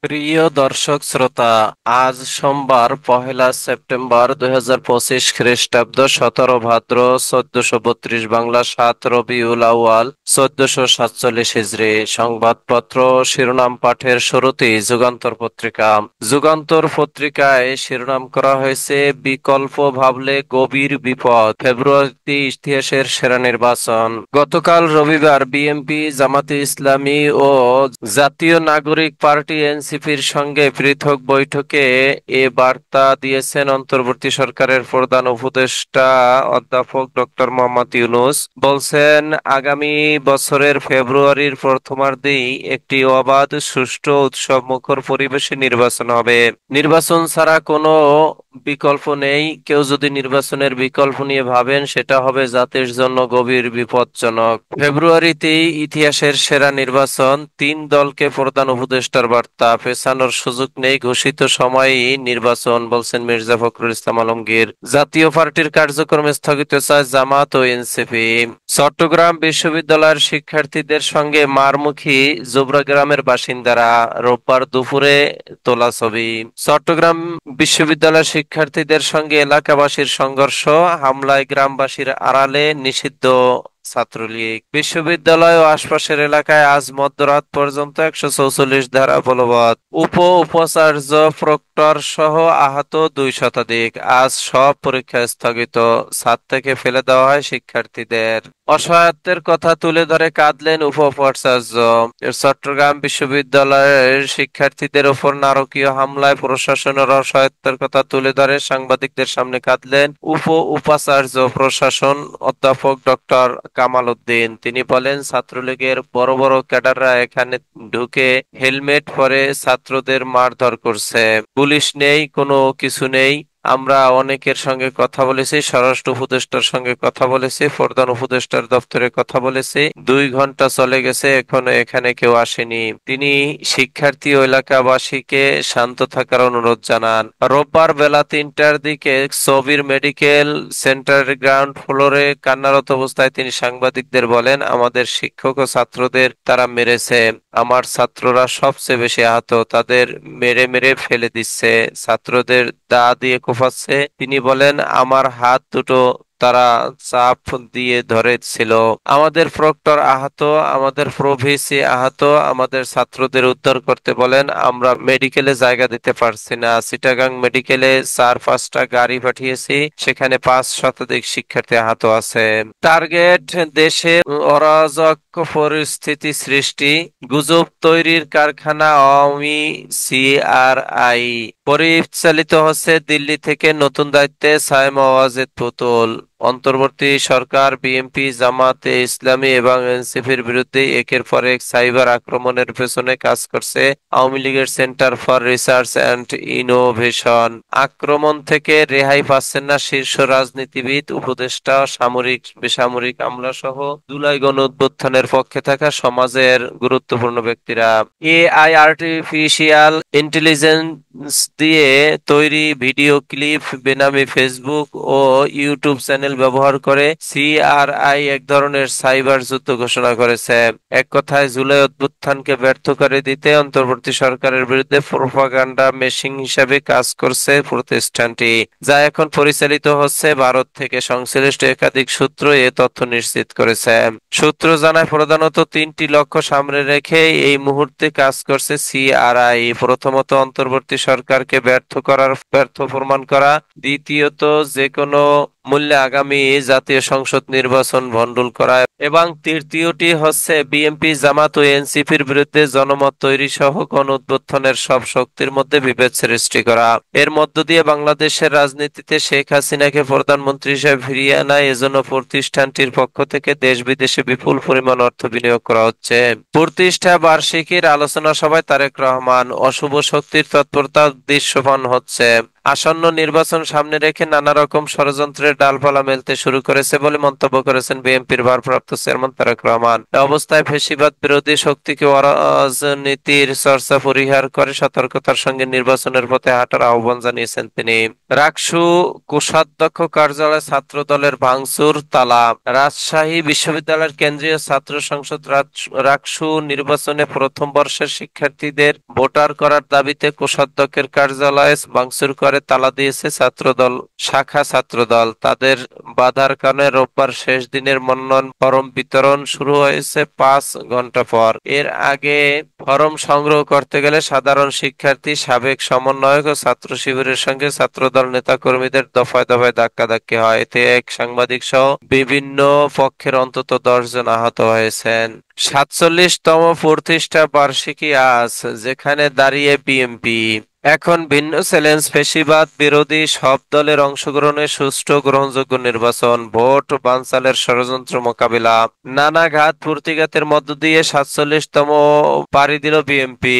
প্রিয় দর্শক শ্রোতা, আজ সোমবার 1 সেপ্টেম্বর 2025 খ্রিস্টাব্দ, 17 ভাদ্র 1432 বাংলা, 7 রবিউল আউয়াল 1447 হিজরি। সংবাদপত্র শিরোনাম পাঠের শুরুতেই যুগান্তর পত্রিকা। যুগান্তর পত্রিকায় শিরোনাম করা হয়েছে, বিকল্প ভাবলে গভীর বিপদ, ফেব্রুয়ারিতে ইতিহাসের সেরা নির্বাচন। গতকাল রবিবার বিএনপি, জামাতে ইসলামী ও জাতীয় নাগরিক পার্টি এনসিপির সঙ্গে পৃথক বৈঠকে এ বার্তা দিয়েছেন অন্তর্বর্তী সরকারের প্রধান উপদেষ্টা অধ্যাপক ডক্টর মোহাম্মদ ইউনূস। বলছেন, আগামী বছরের ফেব্রুয়ারির প্রথমার্ধেই একটি অবাধ, সুষ্ঠু, উৎসবমুখর পরিবেশে নির্বাচন হবে। নির্বাচন ছাড়া কোনো বিকল্প নেই। কেউ যদি নির্বাচনের বিকল্প নিয়ে ভাবেন, সেটা হবে জাতির জন্য গভীর বিপজ্জনক। ফেব্রুয়ারিতেই ইতিহাসের সেরা নির্বাচন, তিন দলকে প্রধান উপদেষ্টার বার্তা, পেছানোর সুযোগ নেই, ঘোষিত সময়েই নির্বাচন, বলছেন মির্জা ফখরুল ইসলাম আলমগীর। জাতীয় পার্টির কার্যক্রম স্থগিত চায় জামাত ও এনসিপি। চট্টগ্রাম বিশ্ববিদ্যালয়ের শিক্ষার্থীদের সঙ্গে মারমুখী জোবরা গ্রামের বাসিন্দারা, রোববার দুপুরে তোলা ছবি। চট্টগ্রাম বিশ্ববিদ্যালয়ের শিক্ষার্থীদের সঙ্গে এলাকাবাসীর সংঘর্ষ, হামলায় গ্রামবাসীর আড়ালে নিষিদ্ধ ছাত্রলীগ। বিশ্ববিদ্যালয় ও আশপাশের এলাকায় আজ মধ্যরাত পর্যন্ত 144 ধারা বলবৎ। উপাচার্য, প্রক্টর সহ আহত 2 শতাধিক। আজ সব পরীক্ষা স্থগিত। ছাদ থেকে ফেলে দেওয়া হয় শিক্ষার্থীদের। অসহায়ত্বের কথা তুলে ধরে কাঁদলেন উপাচার্য। চট্টগ্রাম বিশ্ববিদ্যালয়ের শিক্ষার্থীদের ওপর নারকীয় হামলায় প্রশাসনের অসহায়ত্বের কথা তুলে ধরে সাংবাদিকদের সামনে কাঁদলেন উপাচার্য প্রশাসন অধ্যাপক ডক্টর কামাল উদ্দিন। তিনি বলেন, ছাত্রলীগের বড় বড় ক্যাডাররা এখানে ঢুকে হেলমেট পরে ছাত্রদের মারধর করছে। পুলিশ নেই, কোনো কিছু নেই। আমরা অনেকের সঙ্গে কথা বলেছি, স্বরাষ্ট্র উপদেষ্টার সঙ্গে কথা বলেছি, প্রধান উপদেষ্টার দপ্তরে কথা বলেছি। 2 ঘন্টা চলে গেছে, এখনো এখানে কেউ আসেনি। তিনি শিক্ষার্থী ও এলাকাবাসীকে শান্ত থাকার অনুরোধ জানান। রোববার বেলা 3টার দিকে সবির মেডিকেল সেন্টারের গ্রাউন্ড ফ্লোরে কান্নারত অবস্থায় তিনি সাংবাদিকদের বলেন, আমাদের শিক্ষক ও ছাত্রদের তারা মেরেছে। আমার ছাত্ররা সবচেয়ে বেশি আহত, তাদের মেরে মেরে ফেলে দিচ্ছে, ছাত্রদের দা দিয়ে কোপাচ্ছে। তিনি বলেন, আমার হাত দুটো তারা চাপ দিয়ে ধরেছিল। আমাদের প্রক্টর আহত, আমাদের প্রভিসি আহত। আমাদের ছাত্রদের উদ্ধার করতে বলেন, আমরা মেডিকেলে জায়গা দিতে পারছি না। চিটাগাং মেডিকেলে 4-5টা গাড়ি পাঠিয়েছি, সেখানে 5 শতাধিক শিক্ষার্থী আহত আছে। টার্গেট, দেশে অরাজক পরিস্থিতি সৃষ্টি, গুজব তৈরির কারখানা আওয়ামী সিআরআই। পরিচালিত হচ্ছে দিল্লি থেকে। নতুন দায়িত্বে সায়েম ওয়াজেদ পুতুল। অন্তর্বর্তী সরকার বিএনপি, জামাতে ইসলামী এবং এনসিপির বিরুদ্ধে একের পর এক সাইবার আক্রমণের পেছনে কাজ করছে আওয়ামী লীগের centre for research and innovation. আক্রমণ থেকে রেহাই পাচ্ছেন না শীর্ষ রাজনীতিবিদ, উপদেষ্টা, সামরিক বেসামরিক আমলা সহ জুলাই গণ অভ্যুত্থানের পক্ষে থাকা সমাজের গুরুত্বপূর্ণ ব্যক্তিরা। এআই, আর্টিফিশিয়াল ইন্টেলিজেন্স দিয়ে তৈরি ভিডিও ক্লিপ, বেনামি ফেসবুক ও ইউটিউব চ্যানেল ব্যবহার করে সিআরআই এক ধরনের সাইবার যুদ্ধ ঘোষণা করেছে। এক কথায়, জুলাই অভ্যুত্থানকে ব্যর্থ করে দিতে অন্তর্বর্তী সরকারের বিরুদ্ধে প্রোপাগান্ডা মেশিন হিসেবে কাজ করছে প্রতিষ্ঠানটি, যা এখন পরিচালিত হচ্ছে ভারত থেকে। সংশ্লিষ্ট একাধিক সূত্র এ তথ্য নিশ্চিত করেছে। সূত্র জানায়, প্রধানত 3টি লক্ষ্য সামনে রেখে এই মুহূর্তে কাজ করছে সিআরআই। প্রথমত, অন্তর্বর্তী সরকারকে ব্যর্থ প্রমাণ করা। দ্বিতীয়ত, যে কোনো মূল্যে আগামী জাতীয় সংসদ নির্বাচন ভণ্ডুল করা। এবং তৃতীয়টি হচ্ছে বিএনপি, জামাত ও এনসিপির বিরুদ্ধে জনমত তৈরি সহ গণ অভ্যুত্থানের সব শক্তির মধ্যে বিভেদ সৃষ্টি করা। এর মধ্য দিয়ে বাংলাদেশের রাজনীতিতে শেখ হাসিনাকে প্রধানমন্ত্রী হিসেবে ফিরিয়ে আনা। এজন্য প্রতিষ্ঠানটির পক্ষ থেকে দেশ বিদেশে বিপুল পরিমাণ অর্থ বিনিয়োগ করা হচ্ছে। প্রতিষ্ঠা বার্ষিকীর আলোচনা সভায় তারেক রহমান, অশুভ শক্তির তৎপরতা দৃশ্যমান হচ্ছে। আসন্ন নির্বাচন সামনে রেখে নানা রকম ষড়যন্ত্রের ডালপালা মেলতে শুরু করেছে বলে মন্তব্য করেছেন বিএনপির ভারপ্রাপ্ত চেয়ারম্যান তারেক রহমান। এ অবস্থায় ফ্যাসিবাদ বিরোধী শক্তিকে রাজনীতির চর্চা পরিহার করে সতর্কতার সঙ্গে নির্বাচনের পথে হাঁটার আহ্বান জানিয়েছেন তিনি। রাকসু কোষাধ্যক্ষ কার্যালয় ছাত্র দলের ভাঙচুর, তালা। রাজশাহী বিশ্ববিদ্যালয়ের কেন্দ্রীয় ছাত্র সংসদ রাকসু নির্বাচনে প্রথম বর্ষের শিক্ষার্থীদের ভোটার করার দাবিতে কোষাধ্যক্ষের কার্যালয়ে ভাঙচুর করে তালা দিয়েছে ছাত্রদল শাখা ছাত্রদল। তাদের বাধার কারণে রোববার শেষ দিনের মনোনয়ন ফরম বিতরণ শুরু হয়েছে 5 ঘন্টা পর। এর আগে ফরম সংগ্রহ করতে গেলে সাধারণ শিক্ষার্থী, সাবেক সমন্বয়ক ও ছাত্র শিবিরের সঙ্গে ছাত্রদল নেতাকর্মীদের দফায় দফায় ধাক্কাধাক্কি হয়। এতে এক সাংবাদিক সহ বিভিন্ন পক্ষের অন্তত 10 জন আহত হয়েছেন। 47তম প্রতিষ্ঠা বার্ষিকী আজ, যেখানে দাঁড়িয়ে বিএনপি এখন ভিন্ন চ্যালেঞ্জ, ফ্যাসিবাদ বিরোধী সব দলের অংশগ্রহণে সুষ্ঠু গ্রহণযোগ্য নির্বাচন, ভোট বানচালের ষড়যন্ত্র মোকাবিলা। নানা ঘাত প্রতিঘাতের মধ্য দিয়ে 47তম পাড়ি দিল বিএনপি।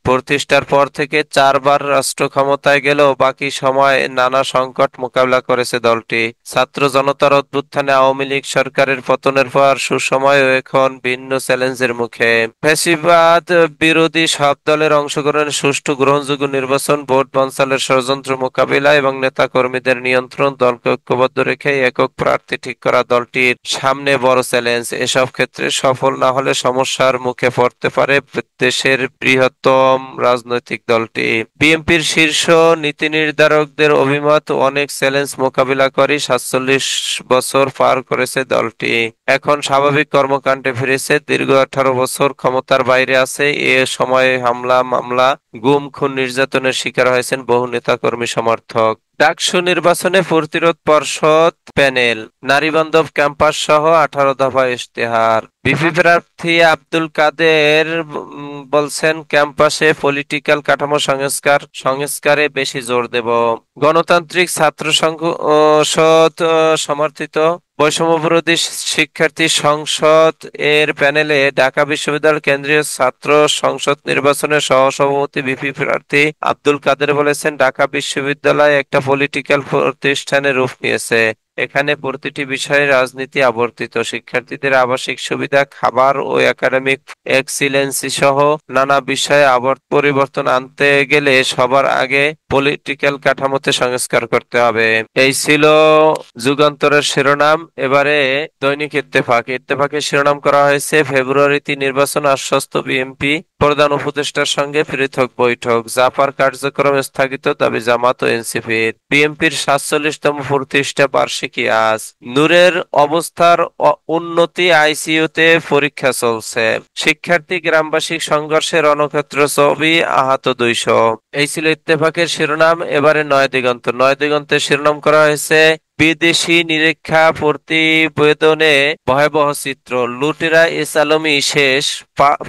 প্রতিষ্ঠার পর থেকে 4বার রাষ্ট্র ক্ষমতায় গেলেও বাকি সময় নানা সংকট মোকাবিলা করেছে দলটি। ছাত্র জনতার অভ্যুত্থানে আওয়ামী লীগ সরকারের পতনের পর সুসময় এখন ভিন্ন চ্যালেঞ্জের মুখে। ফ্যাসিবাদ বিরোধী সব দলের অংশগ্রহণে সুষ্ঠু গ্রহণযোগ্য নির্বাচন, ভোট বানচালের ষড়যন্ত্র মোকাবিলা এবং নেতা কর্মীদের নিয়ন্ত্রণ, দলকে ঐক্যবদ্ধ রেখে একক প্রার্থী ঠিক করা দলটির সামনে বড় চ্যালেঞ্জ। এসব ক্ষেত্রে সফল না হলে সমস্যার মুখে পড়তে পারে দেশের বৃহত্তম রাজনৈতিক দলটি। বিএনপির শীর্ষ নীতি নির্ধারকদের অভিমত, অনেক চ্যালেঞ্জ মোকাবিলা করে 47 বছর পার করেছে দলটি, এখন স্বাভাবিক কর্মকাণ্ডে ফিরেছে। দীর্ঘ 18 বছর ক্ষমতার বাইরে আছে। এ সময়ে হামলা, মামলা, গুম, খুন, নির্যাতনের শিকার হয়েছেন বহু নেতাকর্মী, সমর্থক। ডাকসু নির্বাচনে প্রতিরোধ পর্ষদ প্যানেল, নারীবান্ধব ক্যাম্পাস সহ 18 দফা ইশতেহার। বিপি প্রার্থী আব্দুল কাদের বলছেন, ক্যাম্পাসে পলিটিক্যাল কাঠামো সংস্কারে বেশি জোর দেব। গণতান্ত্রিক ছাত্র সংসদ সমর্থিত বৈষম্যবিরোধী শিক্ষার্থী সংসদ এর প্যানেলে ঢাকা বিশ্ববিদ্যালয় কেন্দ্রীয় ছাত্র সংসদ নির্বাচনের সহসভাপতি বিপি প্রার্থী আব্দুল কাদের বলেছেন, ঢাকা বিশ্ববিদ্যালয় একটা পলিটিক্যাল প্রতিষ্ঠানের রূপ নিয়েছে। এখানে প্রতিটি বিষয়ে রাজনীতি আবর্তিত। শিক্ষার্থীদের আবাসিক সুবিধা, খাবার ও একাডেমিক এক্সিলেন্সি সহ নানা বিষয়ে পরিবর্তন আনতে গেলে সবার আগে পলিটিক্যাল কাঠামোতে সংস্কার করতে হবে। এই ছিল যুগান্তরের শিরোনাম। এবারে দৈনিক ইত্তেফাকের শিরোনাম করা হয়েছে, ফেব্রুয়ারিতে নির্বাচন, আশ্বস্ত বিএনপি, প্রধান উপদেষ্টার সঙ্গে পৃথক বৈঠক, জাপার কার্যক্রম স্থগিত, দাবি জামাত ও এনসিপির। বিএনপির 47তম প্রতিষ্ঠা বার্ষিকী আজ। নূরের অবস্থার উন্নতি, আইসিইউতে পরীক্ষা চলছে। শিক্ষার্থী গ্রামবাসী সংঘর্ষে রণক্ষেত্র ছবি, আহত 200। এই ছিল ইত্তেফাকের শিরোনাম। এবারে নয়াদিগন্তের শিরোনাম করা হয়েছে, বিদেশি নিরীক্ষা প্রতিবেদনে ভয়াবহ চিত্র, লুটেরা এস আলমী শেষ,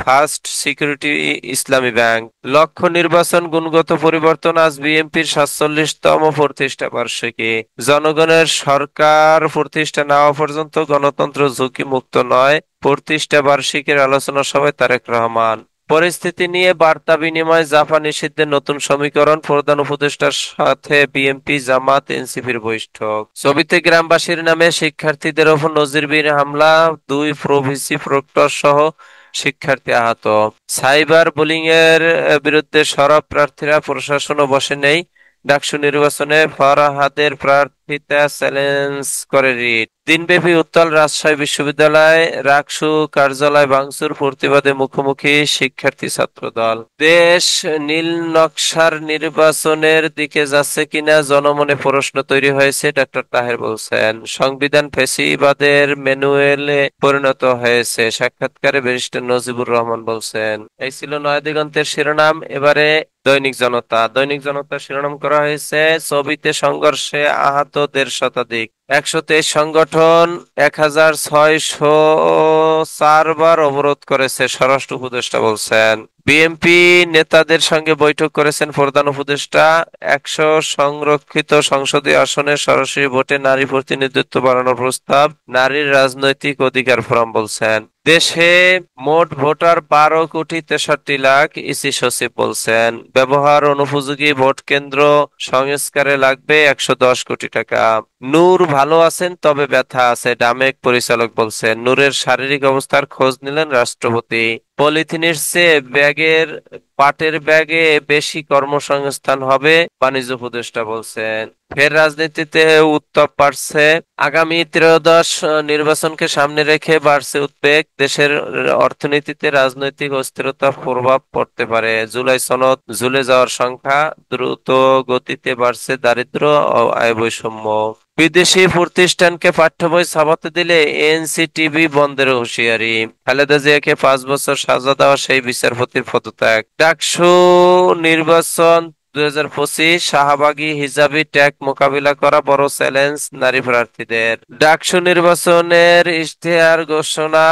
ফার্স্ট সিকিউরিটি ইসলামী ব্যাংক। লক্ষ্য নির্বাচন, গুণগত পরিবর্তন। আজ বিএনপির 47তম প্রতিষ্ঠা বার্ষিকী। জনগণের সরকার প্রতিষ্ঠা না হওয়া পর্যন্ত গণতন্ত্র ঝুঁকি মুক্ত নয়। প্রতিষ্ঠা বার্ষিকীর আলোচনা সভায় তারেক রহমান। পরিস্থিতি নিয়ে বার্তা বিনিময়, জাপা নিষিদ্ধের নতুন সমীকরণ, প্রধান উপদেষ্টার সাথে বিএনপি, জামাত, এনসিপির বৈঠক। ছবিতে গ্রামবাসীর নামে শিক্ষার্থীদের ওপর নজিরবিহীন হামলা, 2 প্রভিসি প্রক্টর সহ শিক্ষার্থী আহত। সাইবার বুলিং এর বিরুদ্ধে সরব প্রার্থীরা, প্রশাসনও বসে নেই। ডাকসু নির্বাচনে ফরহাদের প্রার্থিতা চ্যালেঞ্জ করে রিট। দিনব্যাপী উত্তাল রাজশাহী বিশ্ববিদ্যালয় রাকসু কার্যালয় ভাঙচুর, প্রতিবাদে মুখোমুখি শিক্ষার্থী ছাত্রদল। দেশ নীল নকশার নির্বাচনের দিকে যাচ্ছে কিনা জনমনে প্রশ্ন তৈরি হয়েছে, ডক্টর তাহের বলছেন। সংবিধান ফ্যাসিবাদের ম্যানুয়ালে পরিণত হয়েছে, সাক্ষাৎকারে ব্যারিস্টার নজিবুর রহমান বলছেন। এই ছিল নয়াদিগন্তের শিরোনাম। এবারে দৈনিক জনতার শিরোনাম করা হয়েছে, ছবিতে সংঘর্ষে আহত 1.5 শতাধিক। 123 সংগঠন 1604 বার অবরোধ করেছে, স্বরাষ্ট্র উপদেষ্টা বলছেন। বিএনপি নেতাদের সঙ্গে বৈঠক করেছেন প্রধান উপদেষ্টা। 100 সংরক্ষিত সংসদীয় আসনে সরাসরি ভোটে নারী প্রতিনিধিত্ব বাড়ানোর প্রস্তাব, নারীর রাজনৈতিক অধিকার ফোরাম বলছেন। দেশে মোট ভোটার 12,63,00,000, ইসি সচিব বলছেন। ব্যবহার অনুপযোগী ভোট কেন্দ্র সংস্কারে লাগবে 110 কোটি টাকা। নূর ভালো আছেন, তবে ব্যথা আছে, ডামেক পরিচালক বলছেন। নূরের শারীরিক অবস্থার খোঁজ নিলেন রাষ্ট্রপতি। পলিথিনের চেয়ে পাটের ব্যাগে বেশি কর্মসংস্থান হবে, বাণিজ্য উপদেষ্টা বলছেন। ফের রাজনীতিতে উত্তাপ বাড়ছে। আগামী ত্রয়োদশ নির্বাচনকে সামনে রেখে বাড়ছে উদ্বেগ। দেশের অর্থনীতিতে রাজনৈতিক অস্থিরতার প্রভাব পড়তে পারে। জুলাই সনদ ঝুলে যাওয়ার সংখ্যা, দ্রুত গতিতে বাড়ছে দারিদ্র্য ও আয় বৈষম্য। বিদেশি প্রতিষ্ঠানকে পাঠ্য বই ছাপাতে দিলে এনসিটিভি বন্ধের হুঁশিয়ারি। খালেদা জিয়াকে 5 বছর সাজা দেওয়া সেই বিচারপতির পদত্যাগ। ডাকসু নির্বাচন 2025, শাহবাগী হিজাবি ট্যাগ মোকাবিলা করা বড় চ্যালেঞ্জ নারী প্রার্থীদের। ডাকসু নির্বাচনের ইশতেহার ঘোষণা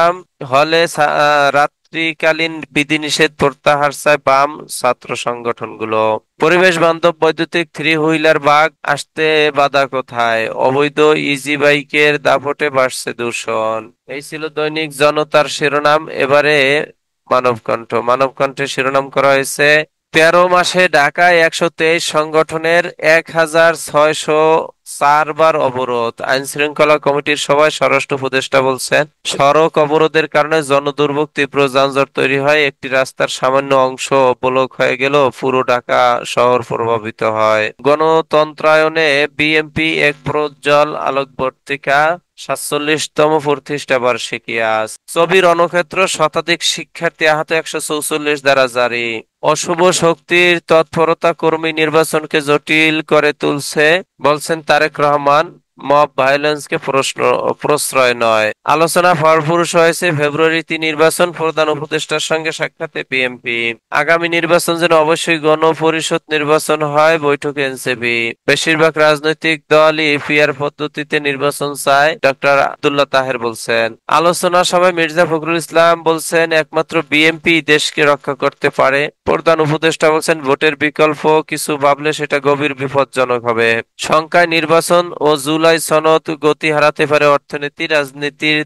হলে রাত্রিকালীন বিধিনিষেধ প্রত্যাহার চায় বাম ছাত্র সংগঠনগুলো। পরিবেশ বান্ধব বৈদ্যুতিক থ্রি হুইলার বাগ আসতে বাধা কোথায়? অবৈধ ইজি বাইকের দাপটে বাড়ছে দূষণ। এই ছিল দৈনিক জনতার শিরোনাম। এবারে মানবকণ্ঠের শিরোনাম করা হয়েছে, 13 মাসে ঢাকায় 123 সংগঠনের 1,604 বার অবরোধ। আইন শৃঙ্খলা কমিটির সভায় স্বরাষ্ট্র উপদেষ্টা বলছেন, সড়ক অবরোধের কারণে জনদুর্ভোগ, তীব্র যানজট তৈরি হয়। একটি রাস্তার সামান্য অংশ ব্লক হয়ে গেল পুরো ঢাকা শহর প্রভাবিত হয়। গণতন্ত্রায়নে বিএনপি এক প্রজ্জ্বল আলোকবর্তিকা, 47তম প্রতিষ্ঠা বার্ষিকী আজ। ছবি রণক্ষেত্র, শতাধিক শিক্ষার্থী আহত, 144 ধারা জারি। অশুভ শক্তির তৎপরতা কর্মী নির্বাচনকে জটিল করে তুলছে, বলছেন তারেক রহমান। মব ভায়োলেন্সকে প্রশ্রয় নয়। আলোচনা ফলপ্রসূ হয়েছে। ফেব্রুয়ারিতে নির্বাচন, প্রধান উপদেষ্টার সঙ্গে সাক্ষাতে বিএনপি। আগামী নির্বাচন যেন অবশ্যই গণপরিষদ নির্বাচন হয়, বৈঠকে এনসিপি। বেশিরভাগ রাজনৈতিক দলই পিআর পদ্ধতিতে নির্বাচন চায়, ডক্টর আব্দুল্লাহ তাহের বলছেন। আলোচনা সভায় মির্জা ফখরুল ইসলাম বলছেন, একমাত্র বিএনপি দেশকে রক্ষা করতে পারে। প্রধান উপদেষ্টা বলছেন, ভোটের বিকল্প কিছু ভাবলে সেটা গভীর বিপজ্জনক হবে। শঙ্কায় নির্বাচন ও জুলাই সনদ গতি হারাতে পারে অর্থনীতি। রাজনীতির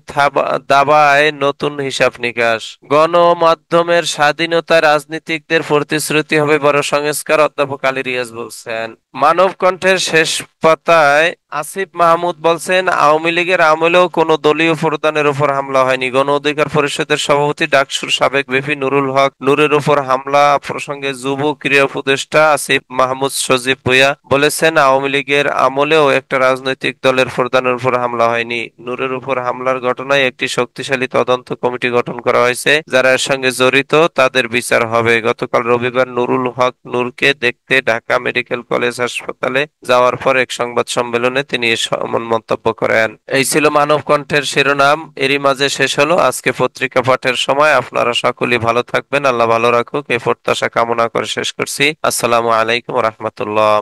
দাবায় নতুন হিসাব নিকাশ। গণমাধ্যমের স্বাধীনতা রাজনীতিকদের প্রতিশ্রুতি হবে বড় সংস্কার, অধ্যাপক আলী রিয়াজ বলছেন। মানবকণ্ঠের শেষ পাতায় আসিফ মাহমুদ বলছেন, আওয়ামী লীগের আমলেও কোনো দলীয় প্রধানের উপর হামলা হয়নি। গণ অধিকার পরিষদের সভাপতি ডাকসুর সাবেক ভিপি নুরুল হক নূরের উপর হামলা প্রসঙ্গে যুব ক্রীড়া উপদেষ্টা আসিফ মাহমুদ সজীব ভুঁইয়া বলেছেন, আওয়ামী লীগের আমলেও একটা রাজনৈতিক দলের প্রধানের উপর হামলা হয়নি। নূরের উপর হামলার ঘটনায় একটি শক্তিশালী তদন্ত কমিটি গঠন করা হয়েছে। যারা এর সঙ্গে জড়িত তাদের বিচার হবে। গতকাল রবিবার নুরুল হক নূরকে দেখতে ঢাকা মেডিকেল কলেজ হাসপাতালে যাওয়ার পর এক সংবাদ সম্মেলনে তিনি এমন মন্তব্য করেন। এই ছিল মানবকণ্ঠের শিরোনাম। এরই মাঝে শেষ হলো আজকে পত্রিকা পাঠের সময়। আপনারা সকলেই ভালো থাকবেন, আল্লাহ ভালো রাখুক এই প্রত্যাশা কামনা করে শেষ করছি। আসসালামু আলাইকুম রহমতুল্লাহ।